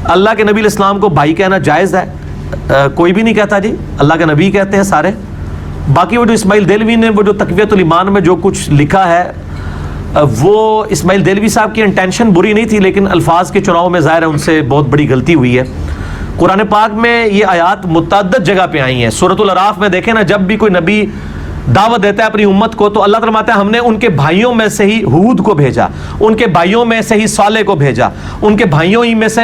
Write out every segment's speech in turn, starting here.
اللہ کے نبی علیہ السلام کو بھائی کہنا جائز ہے؟ کوئی بھی نہیں کہتا جی، اللہ کے نبی کہتے ہیں سارے۔ باقی وہ جو اسماعیل دہلوی نے وہ جو تقویۃ الایمان میں جو کچھ لکھا ہے، وہ اسماعیل دہلوی صاحب کی انٹینشن بری نہیں تھی، لیکن الفاظ کے چناؤ میں ظاہر ہے ان سے بہت بڑی غلطی ہوئی ہے۔ قرآن پاک میں یہ آیات متعدد جگہ پہ آئی ہیں۔ سورۃ الاعراف میں دیکھیں نا، جب بھی کوئی نبی دعوت دیتا ہے اپنی امت کو تو اللہ تعالیٰ فرماتا ہے ہم نے ان کے بھائیوں میں سے ہی ہود کو بھیجا، ان کے بھائیوں میں سے ہی صالح کو بھیجا، ان کے بھائیوں ہی میں سے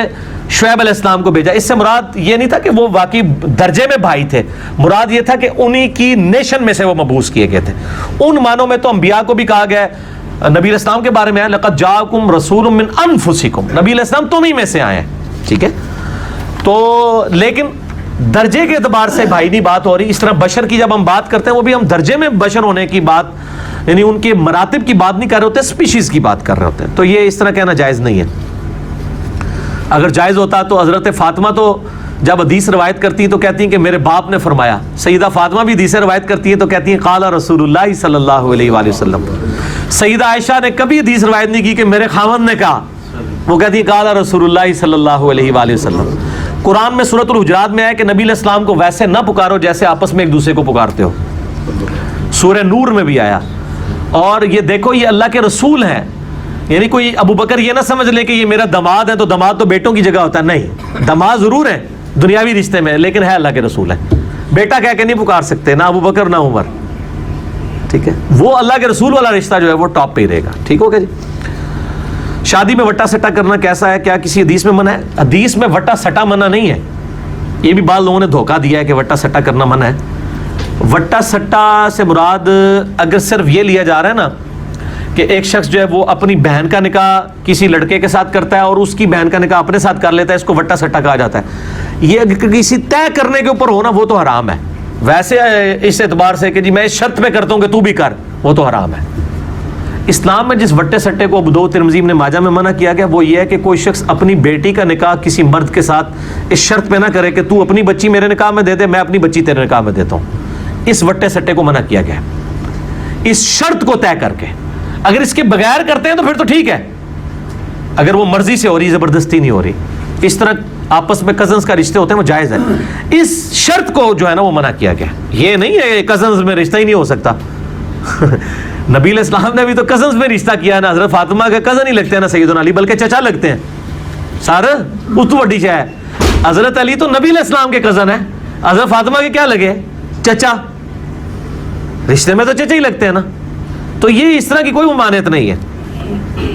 شعیب علیہ السلام کو بھیجا۔ اس سے مراد یہ نہیں تھا کہ وہ واقعی درجے میں بھائی تھے، مراد یہ تھا کہ انہی کی نیشن میں سے وہ مبعوث کیے گئے تھے۔ ان معنوں میں تو انبیاء کو بھی کہا گیا ہے، نبی علیہ السلام کے بارے میں ہے لقد جاءکم رسول من انفسکم، نبی علیہ السلام تم ہی میں سے آئے ہیں، ٹھیک ہے۔ تو لیکن درجے کے اعتبار سے بھائی نہیں بات ہو رہی۔ اس طرح بشر کی جب ہم بات کرتے ہیں وہ بھی ہم درجے میں بشر ہونے کی بات، یعنی ان کے مراتب کی بات نہیں کر رہے ہوتے، سپیشیز کی بات کر رہے ہوتے ہیں۔ تو یہ اس طرح کہنا جائز نہیں ہے۔ اگر جائز ہوتا تو حضرت فاطمہ تو جب حدیث روایت کرتی ہیں تو کہتی ہیں کہ میرے باپ نے فرمایا۔ سیدہ فاطمہ بھی حدیث روایت کرتی ہیں تو کہتی ہیں قال رسول اللہ صلی اللہ علیہ وآلہ وسلم۔ سیدہ عائشہ نے کبھی حدیث روایت نہیں کی کہ میرے خاوند نے کہا، وہ کہتی ہیں قال رسول اللہ صلی اللہ علیہ وآلہ وسلم۔ قرآن میں سورۃ الحجرات میں ہے کہ نبی علیہ السلام کو ویسے نہ پکارو جیسے آپس میں ایک دوسرے کو پکارتے ہو، سورہ نور میں بھی آیا۔ اور یہ دیکھو یہ اللہ کے رسول ہیں، یعنی کوئی ابو بکر یہ نہ سمجھ لے کہ یہ میرا داماد ہے تو داماد تو بیٹوں کی جگہ ہوتا ہے، نہیں، داماد ضرور ہے دنیاوی رشتے میں لیکن ہے اللہ کے رسول ہے۔ بیٹا کہہ کے نہیں پکار سکتے، نہ ابو بکر نہ عمر، ٹھیک ہے۔ وہ اللہ کے رسول والا رشتہ جو ہے وہ ٹاپ پہ ہی رہے گا، ٹھیک ہو گیا جی۔ شادی میں وٹا سٹا کرنا کیسا ہے؟ کیا کسی حدیث میں منع ہے؟ حدیث میں وٹا سٹا منع نہیں ہے۔ یہ بھی بعض لوگوں نے دھوکہ دیا ہے کہ وٹا سٹا کرنا منع ہے۔ وٹا سٹا سے مراد اگر صرف یہ لیا جا رہا ہے نا کہ ایک شخص جو ہے وہ اپنی بہن کا نکاح کسی لڑکے کے ساتھ کرتا ہے اور اس کی بہن کا نکاح اپنے ساتھ کر لیتا ہے، اس کو وٹا سٹا کہا جاتا ہے۔ یہ اگر کسی طے کرنے کے اوپر ہونا وہ تو حرام ہے۔ ویسے اس اعتبار سے کہ جی میں اس شرط پہ کرتا ہوں کہ تو بھی کر، وہ تو حرام ہے۔ اسلام میں جس وٹے سٹے کو ابو داؤد ترمذی ابن ماجہ میں منع کیا گیا وہ یہ ہے کہ کوئی شخص اپنی بیٹی کا نکاح کسی مرد کے ساتھ اس شرط پہ نہ کرے کہ تو اپنی بچی میرے نکاح میں دے دے، میں اپنی بچی تیرے نکاح میں دیتا ہوں۔ اس وٹے سٹے کو منع کیا گیا ہے، اس شرط کو طے کر کے۔ اگر اس کے بغیر کرتے ہیں تو پھر تو ٹھیک ہے، اگر وہ مرضی سے ہو رہی، زبردستی نہیں ہو رہی، اس طرح آپس میں کزنز کا رشتے ہوتے ہیں وہ جائز ہے۔ اس شرط کو جو ہے نا وہ منع کیا گیا، یہ نہیں ہے کزنز میں رشتہ ہی نہیں ہو سکتا۔ نبی علیہ السلام نے بھی تو کزنز میں رشتہ کیا ہے نا، حضرت فاطمہ کے کزن ہی لگتے ہیں نا سیدنا علی، بلکہ چچا لگتے ہیں سارے، اس تو بڑی شے ہے۔ حضرت علی تو نبی علیہ السلام کے کزن ہیں، حضرت فاطمہ کے کیا لگے؟ چچا، رشتے میں تو چچا ہی لگتے ہیں نا۔ تو یہ اس طرح کی کوئی ممانعت نہیں ہے۔